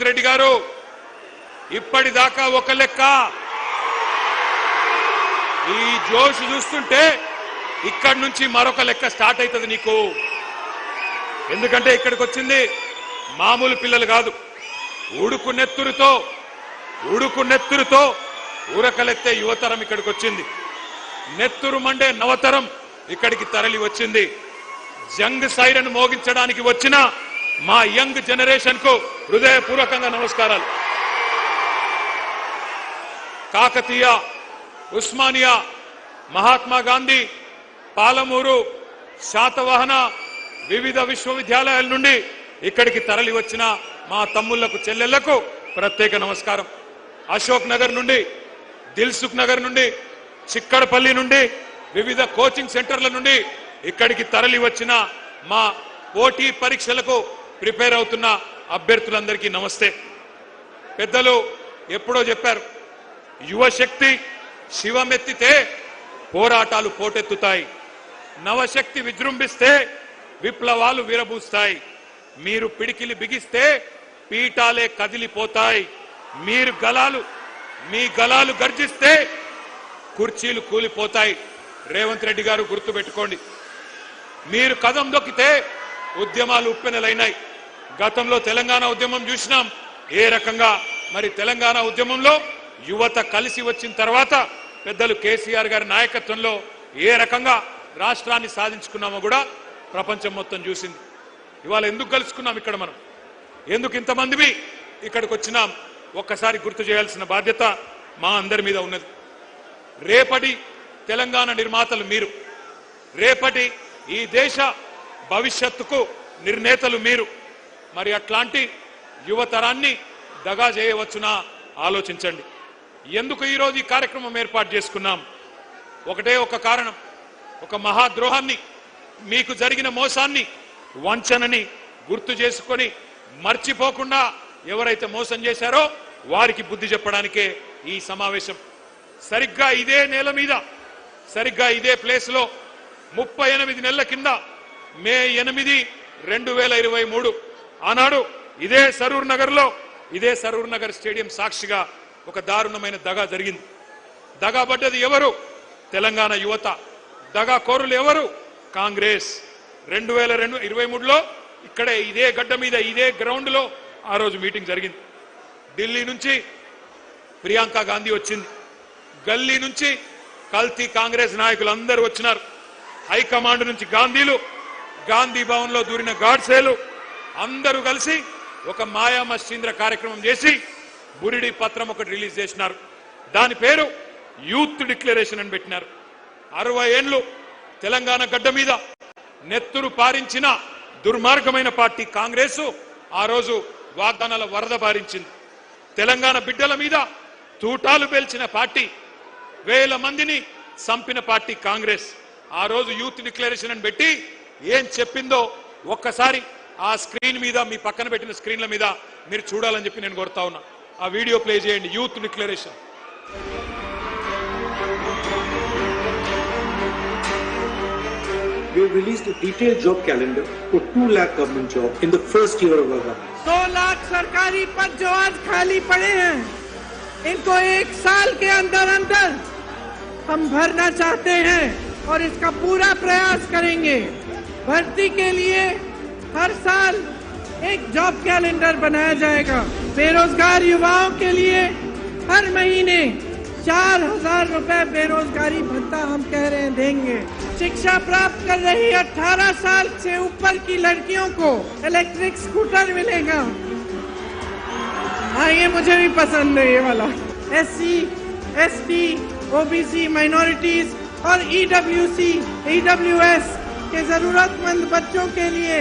రేవంత్ రెడ్డి గారు ఇప్పటిదాకా ఒక లెక్క, ఈ జోష్ చూస్తుంటే ఇక్కడి నుంచి మరొక లెక్క స్టార్ట్ అవుతుంది నీకు. ఎందుకంటే ఇక్కడికి వచ్చింది మామూలు పిల్లలు కాదు, ఉడుకు నెత్తురుతో ఊరకలెత్తే యువతరం ఇక్కడికి వచ్చింది. నెత్తురు మండే నవతరం ఇక్కడికి తరలి వచ్చింది. జంగ్ సైరన్ మోగించడానికి వచ్చిన మా యంగ్ జనరేషన్ కు హృదయపూర్వకంగా నమస్కారాలు. కాకతీయ, ఉస్మానియా, మహాత్మా గాంధీ, పాలమూరు, శాతవాహన వివిధ విశ్వవిద్యాలయాల నుండి ఇక్కడికి తరలి వచ్చిన మా తమ్ముళ్లకు చెల్లెళ్లకు ప్రత్యేక నమస్కారం. అశోక్ నగర్ నుండి, దిల్సుఖ్ నగర్ నుండి, చిక్కడపల్లి నుండి, వివిధ కోచింగ్ సెంటర్ల నుండి ఇక్కడికి తరలి వచ్చిన మా పోటీ పరీక్షలకు ప్రిపేర్ అవుతున్న అభ్యర్థులందరికీ నమస్తే. పెద్దలు ఎప్పుడో చెప్పారు, యువశక్తి శివమెత్తితే పోరాటాలు పోటెత్తుతాయి, నవశక్తి విజృంభిస్తే విప్లవాలు విరబూస్తాయి, మీరు పిడికిలి బిగిస్తే పీఠాలే కదిలిపోతాయి, మీ గలాలు గర్జిస్తే కుర్చీలు కూలిపోతాయి. రేవంత్ రెడ్డి గారు గుర్తుపెట్టుకోండి, మీరు కదం దొక్కితే ఉద్యమాలు ఉప్పెనలైనాయి. గతంలో తెలంగాణ ఉద్యమం చూసినాం ఏ రకంగా. మరి తెలంగాణ ఉద్యమంలో యువత కలిసి వచ్చిన తర్వాత పెద్దలు కేసీఆర్ గారి నాయకత్వంలో ఏ రకంగా రాష్ట్రాన్ని సాధించుకున్నామో కూడా ప్రపంచం మొత్తం చూసింది. ఇవాళ ఎందుకు కలుసుకున్నాం ఇక్కడ, మనం ఎందుకు ఇంతమంది ఇక్కడికి వచ్చినాం, ఒక్కసారి గుర్తు చేయాల్సిన బాధ్యత మా అందరి మీద ఉన్నది. రేపటి తెలంగాణ నిర్మాతలు మీరు, రేపటి ఈ దేశ భవిష్యత్తుకు నిర్ణేతలు మీరు. మరి అట్లాంటి యువతరాన్ని దగా చేయవచ్చునా ఆలోచించండి. ఎందుకు ఈరోజు ఈ కార్యక్రమం ఏర్పాటు చేసుకున్నాం? ఒకటే ఒక కారణం, ఒక మహాద్రోహాన్ని, మీకు జరిగిన మోసాన్ని, వంచనని గుర్తు చేసుకొని మర్చిపోకుండా ఎవరైతే మోసం చేశారో వారికి బుద్ధి చెప్పడానికే ఈ సమావేశం. సరిగ్గా ఇదే నేల మీద, సరిగ్గా ఇదే ప్లేస్ లో 38 నెలల కింద మే 8, 2023 ఆనాడు ఇదే సరూర్ నగర్ స్టేడియం సాక్షిగా ఒక దారుణమైన దగా జరిగింది. దగా పడ్డది ఎవరు? తెలంగాణ యువత. దగా కోరులు ఎవరు? కాంగ్రెస్. 2023లో ఇక్కడే ఇదే గడ్డ మీద ఇదే గ్రౌండ్ లో ఆ రోజు మీటింగ్ జరిగింది. ఢిల్లీ నుంచి ప్రియాంక గాంధీ వచ్చింది, గల్లీ నుంచి కల్తీ కాంగ్రెస్ నాయకులు అందరూ వచ్చినారు, హైకమాండ్ నుంచి గాంధీలు, గాంధీ భవన్ లో దూరిన గాడ్సేలు అందరూ కలిసి ఒక మాయా మస్తీంద్ర కార్యక్రమం చేసి బురిడి పత్రం ఒకటి రిలీజ్ చేసినారు. దాని పేరు యూత్ డిక్లరేషన్ అని పెట్టినారు. 60 ఏళ్లు తెలంగాణ గడ్డ మీద నెత్తురు పారించిన దుర్మార్గమైన పార్టీ కాంగ్రెస్ ఆ రోజు వాగ్దానాల వరద పారించింది. తెలంగాణ బిడ్డల మీద తూటాలు పేల్చిన పార్టీ, వేల మందిని చంపిన పార్టీ కాంగ్రెస్. ఆ రోజు యూత్ డిక్లరేషన్ అని పెట్టి ఏం చెప్పిందో ఒక్కసారి ఆ స్క్రీన్ మీద, మీ పక్కన పెట్టిన స్క్రీన్ల మీద మీరు చూడాలని చెప్పి నేను కోరుతా ఉన్నా. ఆ వీడియో ప్లే చేయండి. Youth declaration. We have released a detailed job calendar for 2 lakh government jobs in the first year of our government. 2 lakh सरकारी पद जो आज खाली पड़े हैं, इनको 1 साल के अंदर हम भरना चाहते हैं और इसका पूरा प्रयास करेंगे। भर्ती के लिए हर साल एक जॉब कैलेंडर बनाया जाएगा। बेरोजगार युवाओं के लिए हर महीने 4000 रुपए बेरोजगारी भत्ता हम कह रहे हैं देंगे। शिक्षा प्राप्त कर रही 18 साल से ऊपर की लड़कियों को इलेक्ट्रिक स्कूटर मिलेगा। हाँ, ये मुझे भी पसंद है ये वाला। SC, ST, OBC, माइनॉरिटीज और EWS के जरूरतमंद बच्चों के लिए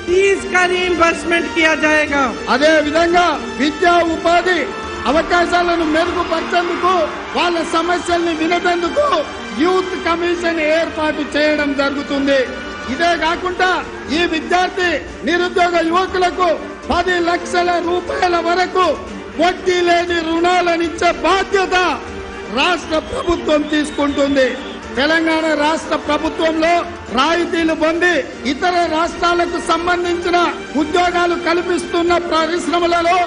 फीस का रीइंबर्समेंट किया जाएगा। అదే విధంగా విద్యా ఉపాధి అవకాశాలను మెరుగుపరిచేందుకు, వాళ్ళ సమస్యల్ని వినేందుకు యూత్ కమిషన్ ఏర్పాటు చేయడం జరుగుతుంది. ఇదే కాకుండా ఈ విద్యార్థి నిరుద్యోగ యువకులకు 10 లక్షల రూపాయల వరకు వడ్డీ లేని రుణాలనిచ్చే బాధ్యత రాష్ట్ర ప్రభుత్వం తీసుకుంటుంది. తెలంగాణ రాష్ట్ర ప్రభుత్వంలో రాయితీలు పొంది ఇతర రాష్ట్రాలకు సంబంధించిన ఉద్యోగాలు కల్పిస్తున్న పరిశ్రమలలో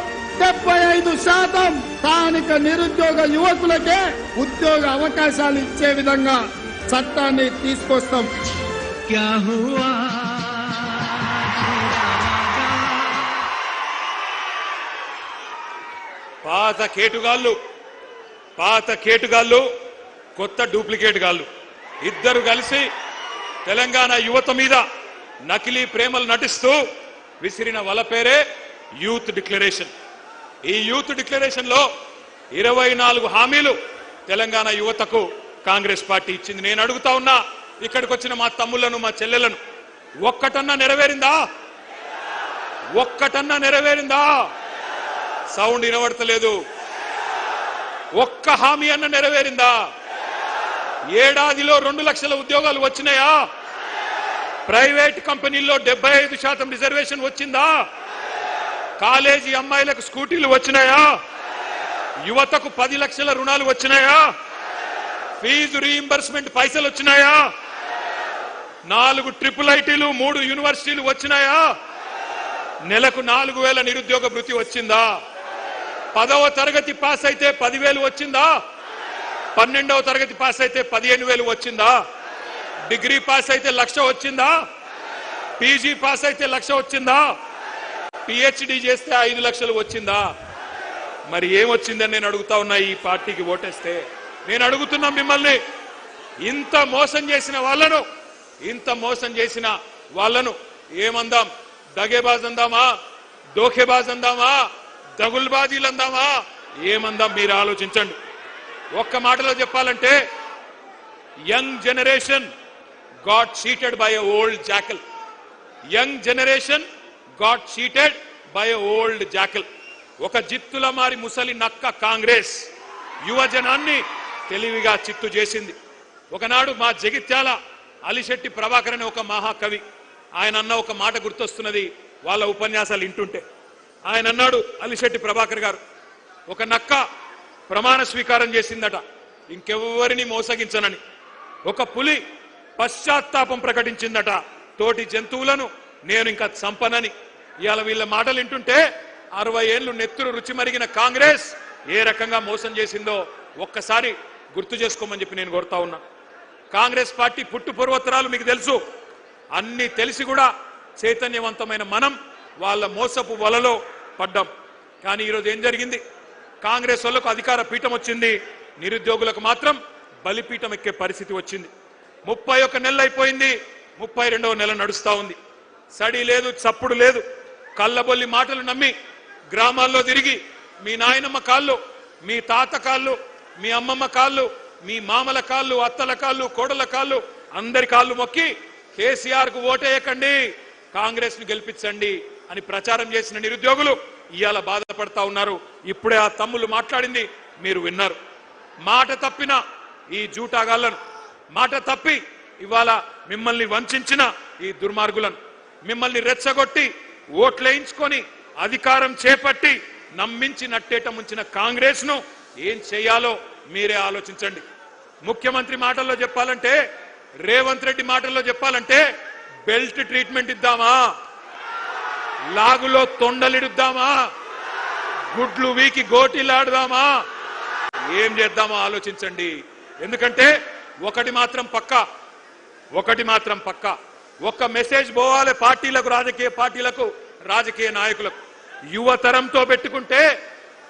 75% స్థానిక నిరుద్యోగ యువకులకే ఉద్యోగ అవకాశాలు ఇచ్చే విధంగా చట్టాన్ని తీసుకొస్తాం. పాత కేటుగాళ్ళు కొత్త డూప్లికేట్ గాళ్ళు ఇద్దరు కలిసి తెలంగాణ యువత మీద నకిలీ ప్రేమలు నటిస్తూ విసిరిన వల పేరే యూత్ డిక్లరేషన్. ఈ యూత్ డిక్లరేషన్ లో 24 హామీలు తెలంగాణ యువతకు కాంగ్రెస్ పార్టీ ఇచ్చింది. నేను అడుగుతా ఉన్నా, ఇక్కడికి వచ్చిన మా తమ్ముళ్లను, మా చెల్లెలను, ఒక్కటన్నా నెరవేరిందా? ఒక్కటన్నా నెరవేరిందా? సౌండ్ వినబడతలేదు. ఒక్క హామీ అన్న నెరవేరిందా? ఏడాదిలో 2 లక్షల ఉద్యోగాలు వచ్చినాయా? ప్రైవేట్ కంపెనీల్లో 75% రిజర్వేషన్ వచ్చిందా? కాలేజీ అమ్మాయిలకు స్కూటీలు వచ్చినాయా? యువతకు 10 లక్షల రుణాలు వచ్చినాయా? ఫీజు రీయింబర్స్మెంట్ పైసలు వచ్చినాయా? 4 ట్రిపుల్ ఐటీలు, 3 యూనివర్సిటీలు వచ్చినాయా? నెలకు 4,000 నిరుద్యోగ భృతి వచ్చిందా? 10వ తరగతి పాస్ అయితే 10,000 వచ్చిందా? 12వ తరగతి పాస్ అయితే 15,000 వచ్చిందా? డిగ్రీ పాస్ అయితే 1,00,000 వచ్చిందా? పీజీ పాస్ అయితే 1,00,000 వచ్చిందా? పిహెచ్డి చేస్తే 5 లక్షలు వచ్చిందా? మరి ఏమొచ్చిందని నేను అడుగుతా ఉన్నా. ఈ పార్టీకి ఓటేస్తే నేను అడుగుతున్నా మిమ్మల్ని, ఇంత మోసం చేసిన వాళ్ళను ఏమందాం? దగేబాజ్ అందామా? దోఖేబాజ్ అందామా? దగుల్బాజీలు అందామా? ఏమందాం? మీరు ఆలోచించండి. ఒక్క మాటలో చెప్పాలంటే, young generation got cheated by a old jackal. Young generation got cheated by a old jackal. ఒక జిత్తుల మారి ముసలి నక్క కాంగ్రెస్ యువజనాన్ని తెలివిగా చిత్తు చేసింది. ఒకనాడు మా జగిత్యాల అలిశెట్టి ప్రభాకర్ అనే ఒక మహాకవి, ఆయన అన్న ఒక మాట గుర్తొస్తున్నది వాళ్ళ ఉపన్యాసాలు వింటుంటే. ఆయన అన్నాడు, అలిశెట్టి ప్రభాకర్ గారు, ఒక నక్క ప్రమాణ స్వీకారం చేసిందట ఇంకెవ్వరిని మోసగించనని. ఒక పులి పశ్చాత్తాపం ప్రకటించిందట, తోటి జంతువులను నేను ఇంకా చంపనని. ఇవాళ వీళ్ళ మాటలు వింటుంటే 60 ఏళ్లు నెత్తురు రుచి మరిగిన కాంగ్రెస్ ఏ రకంగా మోసం చేసిందో ఒక్కసారి గుర్తు చేసుకోమని చెప్పి నేను కోరుతా ఉన్నా. కాంగ్రెస్ పార్టీ పుట్టు పూర్వోత్తరాలు మీకు తెలుసు. అన్ని తెలిసి కూడా చైతన్యవంతమైన మనం వాళ్ళ మోసపు వలలో పడ్డాం. కానీ ఈరోజు ఏం జరిగింది? కాంగ్రెస్ వాళ్ళకు అధికార పీఠం వచ్చింది, నిరుద్యోగులకు మాత్రం బలిపీఠం ఎక్కే పరిస్థితి వచ్చింది. 31 నెలలు అయిపోయింది, 32వ నెల నడుస్తా ఉంది. సడి లేదు, చప్పుడు లేదు. కళ్ళబొల్లి మాటలు నమ్మి గ్రామాల్లో తిరిగి మీ నాయనమ్మ కాళ్ళు, మీ తాత కాళ్ళు, మీ అమ్మమ్మ కాళ్ళు, మీ మామల కాళ్ళు, అత్తల కాళ్ళు, కోడల కాళ్ళు, అందరి కాళ్ళు మొక్కి కేసీఆర్ కు ఓటేయకండి, కాంగ్రెస్ ను గెలిపించండి అని ప్రచారం చేసిన నిరుద్యోగులు ఇవాళ బాధపడతా ఉన్నారు. ఇప్పుడే ఆ తమ్ముళ్ళు మాట్లాడింది మీరు విన్నారు. మాట తప్పిన ఈ జూటాగాళ్లను, మాట తప్పి ఇవాళ మిమ్మల్ని వంచిన ఈ దుర్మార్గులను, మిమ్మల్ని రెచ్చగొట్టి ఓట్లేయించుకొని అధికారం చేపట్టి నమ్మించి నట్టేట ముంచిన కాంగ్రెస్ ను ఏం చేయాలో మీరే ఆలోచించండి. ముఖ్యమంత్రి మాటల్లో చెప్పాలంటే, రేవంత్ రెడ్డి మాటల్లో చెప్పాలంటే, బెల్ట్ ట్రీట్మెంట్ ఇద్దామా? లాగులో తొండలిడుద్దామా? గుడ్లు వీకి గోటీలాడదామా? ఏం చేద్దామో ఆలోచించండి. ఎందుకంటే ఒకటి మాత్రం పక్కా, ఒక్క మెసేజ్ పోవాలి పార్టీలకు, రాజకీయ పార్టీలకు, రాజకీయ నాయకులకు. యువతరంతో పెట్టుకుంటే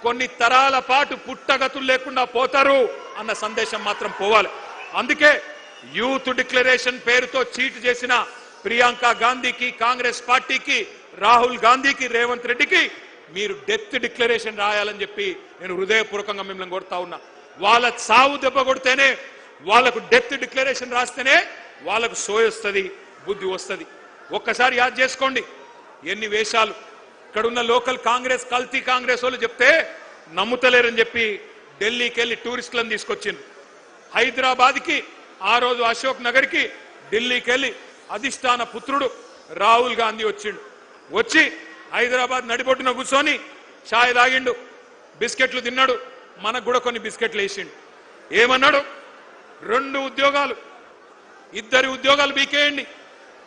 కొన్ని తరాల పాటు పుట్టగతులు లేకుండా పోతారు అన్న సందేశం మాత్రం పోవాలి. అందుకే యూత్ డిక్లరేషన్ పేరుతో చీట్ చేసిన ప్రియాంక గాంధీకి, కాంగ్రెస్ పార్టీకి, రాహుల్ గాంధీకి, రేవంత్ రెడ్డికి మీరు డెత్ డిక్లరేషన్ రాయాలని చెప్పి నేను హృదయపూర్వకంగా మిమ్మల్ని కోరుతా ఉన్నా. వాళ్ళ సావు దెబ్బ కొడితేనే, వాళ్ళకు డెత్ డిక్లరేషన్ రాస్తేనే వాళ్ళకు సోయొస్తుంది, బుద్ధి వస్తుంది. ఒక్కసారి యాద్ చేసుకోండి ఎన్ని వేషాలు. ఇక్కడున్న లోకల్ కాంగ్రెస్, కల్తీ కాంగ్రెస్ వాళ్ళు చెప్తే నమ్ముతలేరని చెప్పి ఢిల్లీకి వెళ్ళి టూరిస్టులను తీసుకొచ్చిండ్రు. హైదరాబాద్కి, ఆ రోజు అశోక్ నగర్కి, ఢిల్లీకి వెళ్ళి అధిష్టాన పుత్రుడు రాహుల్ గాంధీ వచ్చిండు. వచ్చి హైదరాబాద్ నడిబొట్టున కూర్చొని ఛాయ్ తాగిండు, బిస్కెట్లు తిన్నాడు, మనకు కూడా కొన్ని బిస్కెట్లు వేసిండు. ఏమన్నాడు? 2 ఉద్యోగాలు, 2 ఉద్యోగాలు బీకేయండి,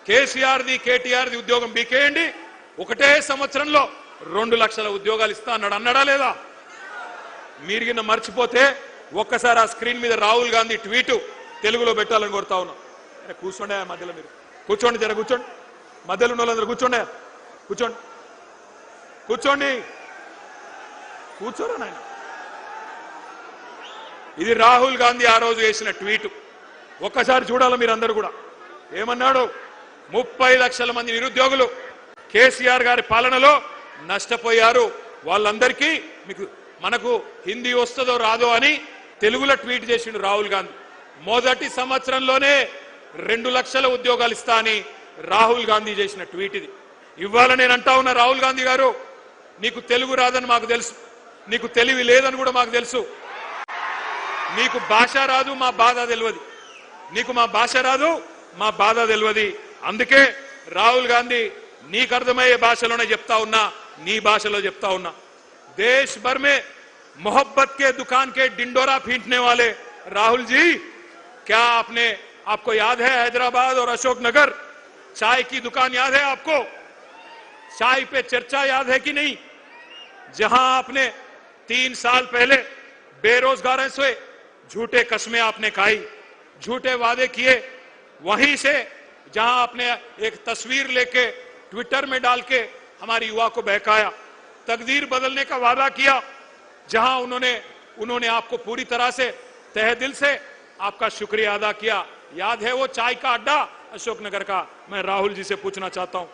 కేసీఆర్ది, కేటీఆర్ది ఉద్యోగం బీకేయండి, ఒకటే సంవత్సరంలో 2 లక్షల ఉద్యోగాలు ఇస్తా అన్నాడు. అన్నాడా లేదా? మీరు కింద మర్చిపోతే ఒక్కసారి ఆ స్క్రీన్ మీద రాహుల్ గాంధీ ట్వీట్ తెలుగులో పెట్టాలని కోరుతా ఉన్నా. కూర్చోండి మధ్యలో, మీరు కూర్చోండి, జర కూర్చోండి, మధ్యలో ఉన్న వాళ్ళందరూ కూర్చోండి, కూర్చోండి, కూర్చోండి, కూర్చోరా నాయన. ఇది రాహుల్ గాంధీ ఆ రోజు వేసిన ట్వీట్. ఒక్కసారి చూడాలి మీరందరూ కూడా. ఏమన్నాడు? 30 లక్షల మంది నిరుద్యోగులు కేసీఆర్ గారి పాలనలో నష్టపోయారు. వాళ్ళందరికీ మనకు హిందీ వస్తుందో రాదో అని తెలుగులో ట్వీట్ చేసిండు రాహుల్ గాంధీ. మొదటి సంవత్సరంలోనే 2 లక్షల ఉద్యోగాలు ఇస్తా అని రాహుల్ గాంధీ చేసిన ట్వీట్ ఇది. ఇవాళ నేను అంటా ఉన్నా, రాహుల్ గాంధీ గారు, నీకు తెలుగు రాదని మాకు తెలుసు, నీకు తెలివి లేదని కూడా మాకు తెలుసు, నీకు భాష రాదు, మా బాధ తెలియదు, నీకు మా భాష రాదు, మా బాధ తెలియదు. అందుకే రాహుల్ గాంధీ నీకు అర్థమయ్యే భాషలోనే చెప్తా ఉన్నా, నీ భాషలో చెప్తా ఉన్నా. देश भर में मोहब्बत के दुकान के डिंडोरा पीटने वाले राहुल जी, क्या आपको याद है हैदराबाद और अशोकनगर चाय की दुकान याद है आपको? चाय पे चर्चा याद है कि नहीं? जहां आपने 3 साल पहले बेरोजगारों से झूठे कस्में आपने खाई, झूठे वादे किए, वहीं से जहां आपने एक तस्वीर लेके ट्विटर में डाल के हमारी युवा को बहकाया, तकदीर बदलने का वादा किया, जहां उन्होंने आपको पूरी तरह से तहे दिल से आपका शुक्रिया अदा किया। याद है वो चाय का अड्डा अशोकनगर का? मैं राहुल जी से पूछना चाहता हूं,